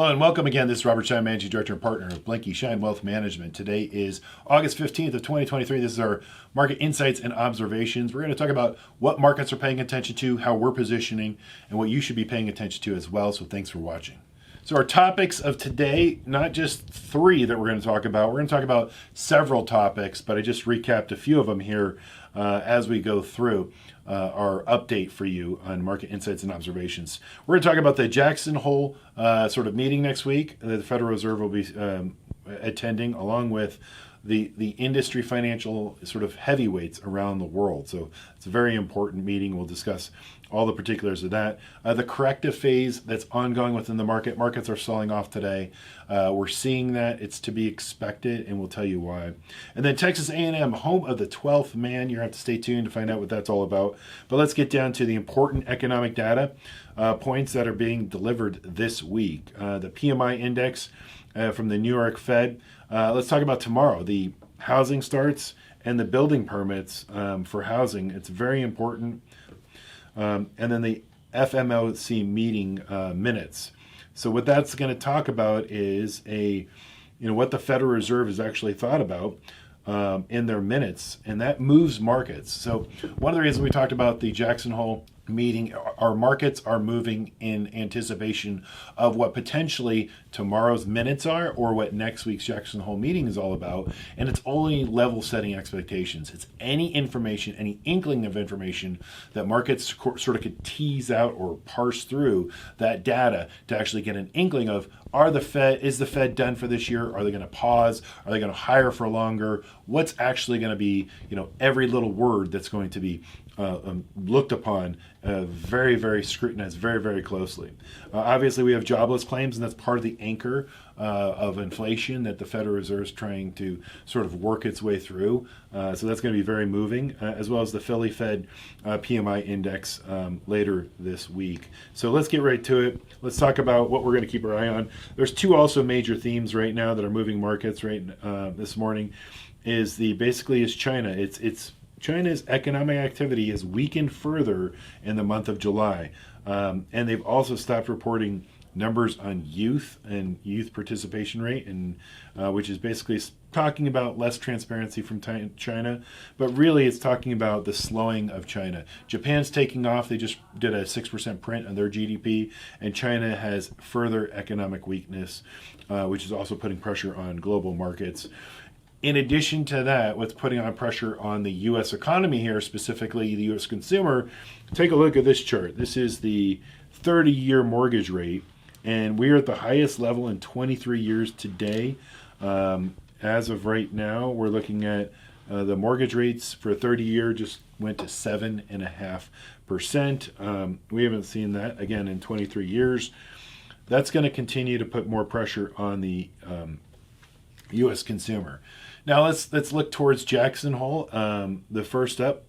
Hello and welcome again. This is Robert Schein, Managing Director and Partner of Blanke Schein Wealth Management. Today is August 15th of 2023. This is our market insights and observations. We're going to talk about what markets are paying attention to, how we're positioning, and what you should be paying attention to as well. So thanks for watching. So our topics of today, not just three that we're going to talk about. We're going to talk about several topics, but I just recapped a few of them here as we go through our update for you on market insights and observations. We're going to talk about the Jackson Hole sort of meeting next week that the Federal Reserve will be attending, along with the industry financial sort of heavyweights around the world. So it's a very important meeting. We'll discuss all the particulars of that. The corrective phase that's ongoing within the market. Markets are selling off today. We're seeing that. It's to be expected, and we'll tell you why. And then Texas A&M, home of the 12th man. You have to stay tuned to find out what that's all about. But let's get down to the important economic data points that are being delivered this week. The PMI index from the New York Fed. Let's talk about tomorrow, the housing starts and the building permits for housing. It's very important. And then the FMOC meeting minutes. So what that's going to talk about is what the Federal Reserve has actually thought about in their minutes, and that moves markets. So one of the reasons we talked about the Jackson Hole meeting, our markets are moving in anticipation of what potentially tomorrow's minutes are, or what next week's Jackson Hole meeting is all about. And it's only level setting expectations. It's any information, any inkling of information that markets sort of could tease out or parse through that data to actually get an inkling of, is the Fed done for this year? Are they going to pause? Are they going to hire for longer? What's actually going to be, every little word that's going to be looked upon very, very scrutinized very, very closely. Obviously, we have jobless claims, and that's part of the anchor of inflation that the Federal Reserve is trying to sort of work its way through. So that's going to be very moving, as well as the Philly Fed PMI index later this week. So let's get right to it. Let's talk about what we're going to keep our eye on. There's two also major themes right now that are moving markets this morning. Is China. It's China's economic activity has weakened further in the month of July. And they've also stopped reporting numbers on youth and youth participation rate, and which is basically talking about less transparency from China. But really, it's talking about the slowing of China. Japan's taking off. They just did a 6% print on their GDP, and China has further economic weakness, which is also putting pressure on global markets. In addition to that, what's putting on pressure on the U.S. economy here, specifically the U.S. consumer, take a look at this chart. This is the 30-year mortgage rate, and we are at the highest level in 23 years today. As of right now, we're looking at the mortgage rates for a 30-year just went to 7.5%. We haven't seen that, again, in 23 years. That's going to continue to put more pressure on the U.S. consumer. Now let's look towards Jackson Hole. The first up,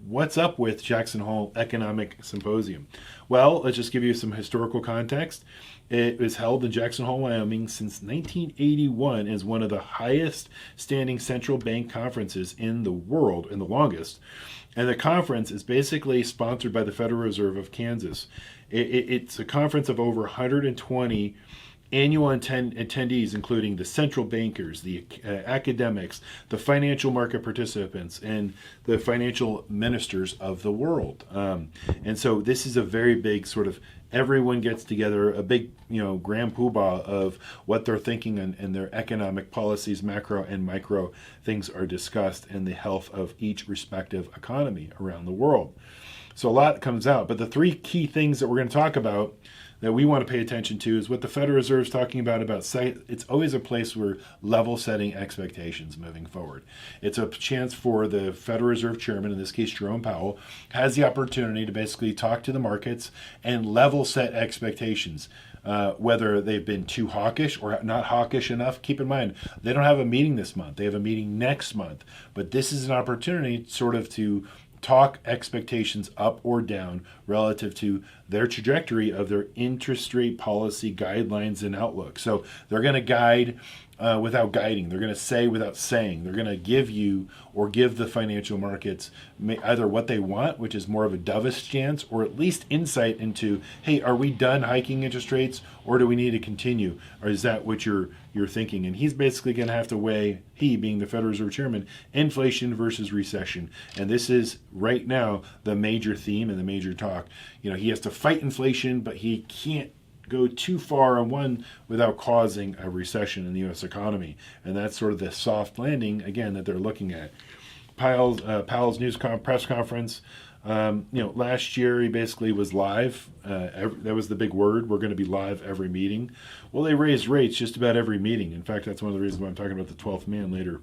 what's up with Jackson Hole Economic Symposium? Well, let's just give you some historical context. It was held in Jackson Hole, Wyoming since 1981 as one of the highest standing central bank conferences in the world, and the longest. And the conference is basically sponsored by the Federal Reserve of Kansas. It's a conference of over 120 annual attendees, including the central bankers, the academics, the financial market participants, and the financial ministers of the world. And so this is a very big sort of, everyone gets together, a big, grand poobah of what they're thinking, and their economic policies, macro and micro things are discussed, and the health of each respective economy around the world. So a lot comes out, but the three key things that we're going to talk about that we want to pay attention to is what the Federal Reserve is talking about it's always a place where level setting expectations moving forward. It's a chance for the Federal Reserve Chairman, in this case Jerome Powell, has the opportunity to basically talk to the markets and level set expectations. Whether they've been too hawkish or not hawkish enough. Keep in mind, they don't have a meeting this month. They have a meeting next month. But this is an opportunity sort of to talk expectations up or down relative to their trajectory of their interest rate policy guidelines and outlook. So they're going to guide without guiding. They're going to say without saying. They're going to give you or give the financial markets either what they want, which is more of a dovish stance, or at least insight into, hey, are we done hiking interest rates, or do we need to continue? Or is that what you're thinking? And he's basically going to have to weigh, he being the Federal Reserve Chairman, inflation versus recession. And this is right now the major theme and the major talk. He has to fight inflation, but he can't go too far on one without causing a recession in the U.S. economy. And that's sort of the soft landing, again, that they're looking at. Powell's press conference, last year he basically was live. That was the big word. We're going to be live every meeting. Well, they raised rates just about every meeting. In fact, that's one of the reasons why I'm talking about the 12th man later.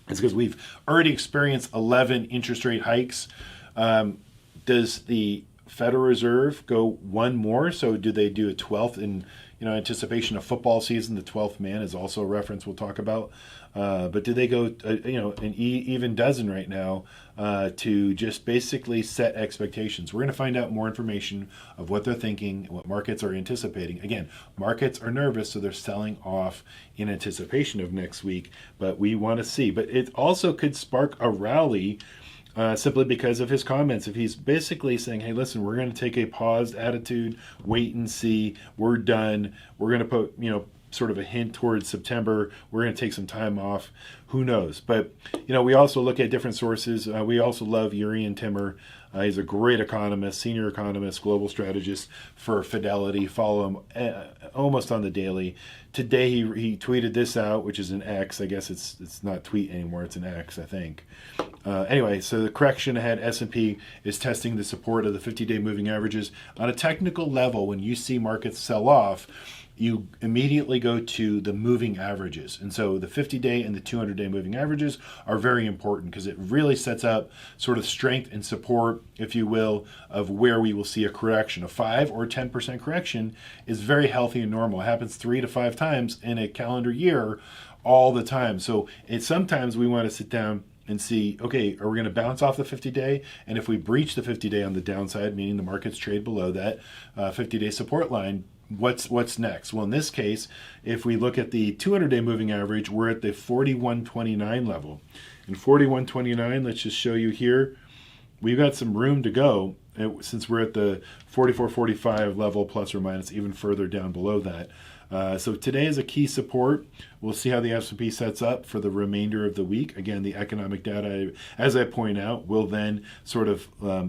It's because we've already experienced 11 interest rate hikes. Does the Federal Reserve go one more? So do they do a 12th in anticipation of football season? The 12th man is also a reference we'll talk about. But do they go an even dozen right now to just basically set expectations? We're going to find out more information of what they're thinking, what markets are anticipating. Again, markets are nervous, so they're selling off in anticipation of next week. But we want to see. But it also could spark a rally simply because of his comments. If he's basically saying, hey, listen, we're going to take a paused attitude, wait and see, we're done, we're going to put, sort of a hint towards September, we're going to take some time off, who knows? But, we also look at different sources. We also love Urian Timmer. He's a great economist, senior economist, global strategist for Fidelity. Follow him almost on the daily. Today he tweeted this out, which is an X. I guess it's not tweet anymore. It's an X, I think. Anyway, so the correction ahead, S&P is testing the support of the 50-day moving averages. On a technical level, when you see markets sell off, you immediately go to the moving averages. And so the 50-day and the 200-day moving averages are very important because it really sets up sort of strength and support, if you will, of where we will see a correction. A 5 or 10% correction is very healthy and normal. It happens 3 to 5 times in a calendar year all the time. So sometimes we want to sit down and see, okay, are we going to bounce off the 50-day? And if we breach the 50-day on the downside, meaning the markets trade below that 50-day support line, what's next? Well, in this case, if we look at the 200-day moving average, we're at the 41.29 level. And 41.29, let's just show you here, we've got some room to go since we're at the 44.45 level, plus or minus, even further down below that. So today is a key support. We'll see how the S&P sets up for the remainder of the week. Again, the economic data, as I point out, will then sort of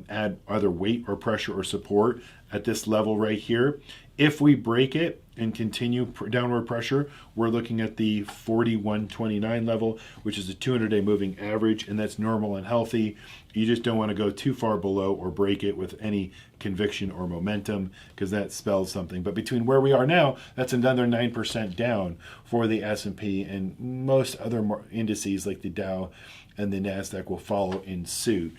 add either weight or pressure or support at this level right here. If we break it and continue downward pressure, we're looking at the 41.29 level, which is a 200-day moving average, and that's normal and healthy. You just don't want to go too far below or break it with any conviction or momentum, because that spells something. But between where we are now, that's another 9% down for the S&P, and most other indices like the Dow and the NASDAQ will follow in suit.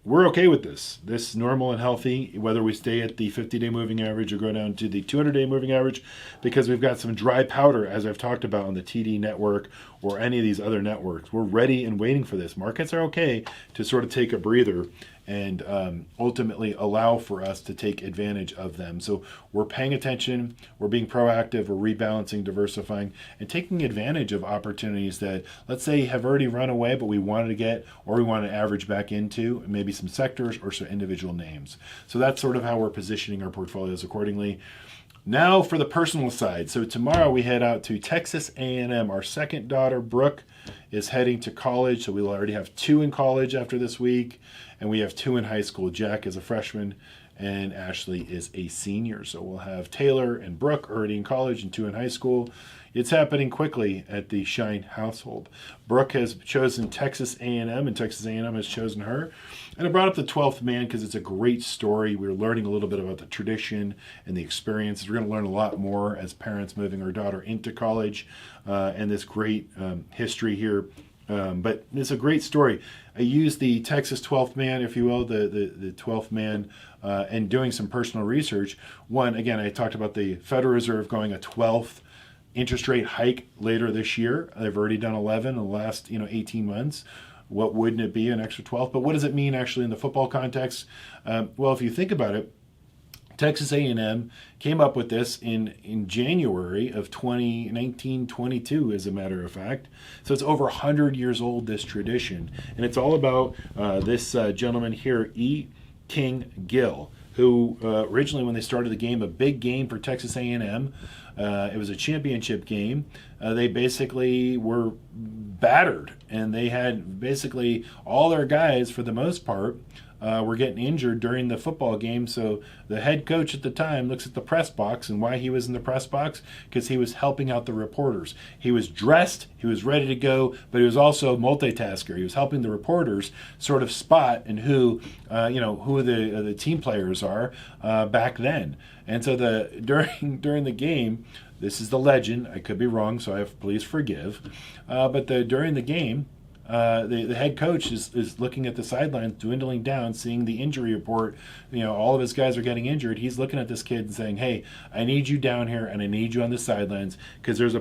We're okay with this. This is normal and healthy, whether we stay at the 50-day moving average or go down to the 200-day moving average, because we've got some dry powder, as I've talked about on the TD network or any of these other networks. We're ready and waiting for this. Markets are okay to sort of take a breather and ultimately allow for us to take advantage of them. So we're paying attention, we're being proactive, we're rebalancing, diversifying, and taking advantage of opportunities that, let's say, have already run away, but we wanted to get, or we want to average back into, maybe some sectors or some individual names. So that's sort of how we're positioning our portfolios accordingly. Now for the personal side. So tomorrow we head out to Texas A&M. Our second daughter, Brooke, is heading to college. So we'll already have 2 in college after this week, and we have 2 in high school. Jack is a freshman, and Ashley is a senior. So we'll have Taylor and Brooke already in college and 2 in high school. It's happening quickly at the Schein household. Brooke has chosen Texas A&M, and Texas A&M has chosen her. And I brought up the 12th man because it's a great story. We're learning a little bit about the tradition and the experiences. We're going to learn a lot more as parents moving our daughter into college, and this great history here. But it's a great story. I used the Texas 12th man, if you will, the 12th man, and doing some personal research. One, again, I talked about the Federal Reserve going a 12th interest rate hike later this year. They've already done 11 in the last 18 months. What wouldn't it be, an extra 12? But what does it mean actually in the football context? Well, if you think about it, Texas A&M came up with this in January of 1922, as a matter of fact. So it's over 100 years old, this tradition. And it's all about this gentleman here, E. King Gill, who originally, when they started the game, a big game for Texas A&M. It was a championship game. They basically were battered, and they had basically all their guys, for the most part, were getting injured during the football game. So the head coach at the time looks at the press box, and why he was in the press box? Because he was helping out the reporters. He was dressed, he was ready to go, but he was also a multitasker. He was helping the reporters sort of spot and who the team players are back then. And so during the game, this is the legend. I could be wrong, so please forgive. But during the game, the head coach is looking at the sidelines dwindling down, seeing the injury report. All of his guys are getting injured. He's looking at this kid and saying, hey, I need you down here and I need you on the sidelines because there's a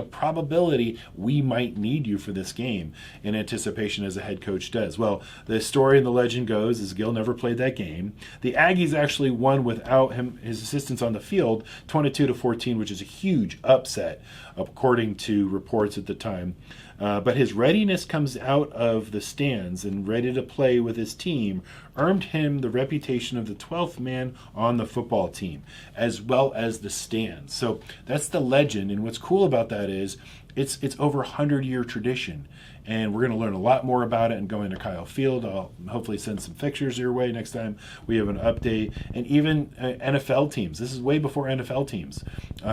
probability we might need you for this game, in anticipation, as a head coach does. Well, the story and the legend goes is Gill never played that game. The Aggies actually won without his assistants on the field, 22-14, which is a huge upset, according to reports at the time. But his readiness comes out of the stands and ready to play with his team earned him the reputation of the 12th man on the football team, as well as the stands. So that's the legend, and what's cool about that is it's over 100-year tradition, and we're going to learn a lot more about it and going to Kyle Field. I'll hopefully send some pictures your way next time we have an update. And even NFL teams. This is way before NFL teams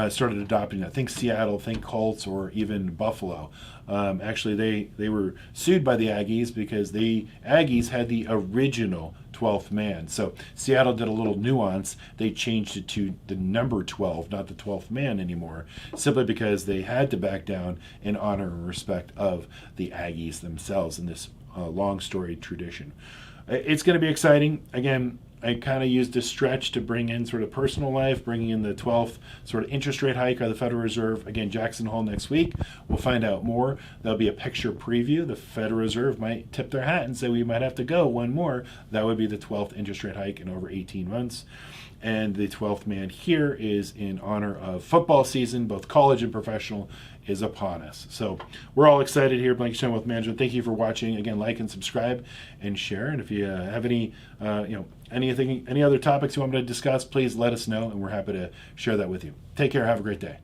started adopting that. Think Seattle, think Colts, or even Buffalo. Actually, they were sued by the Aggies because the Aggies had the original 12th man. So Seattle did a little nuance. They changed it to the number 12, not the 12th man anymore, simply because they had to back down in honor and respect of the Aggies themselves in this long storied tradition. It's going to be exciting. Again, I kind of used this stretch to bring in sort of personal life, bringing in the 12th sort of interest rate hike of the Federal Reserve. Again, Jackson Hole next week. We'll find out more. There'll be a picture preview. The Federal Reserve might tip their hat and say we might have to go one more. That would be the 12th interest rate hike in over 18 months. And the 12th man here is in honor of football season, both college and professional, is upon us. So we're all excited here at Blanke Schein Wealth Management. Thank you for watching. Again, like and subscribe and share. And if you have any other topics you want me to discuss, please let us know, and we're happy to share that with you. Take care. Have a great day.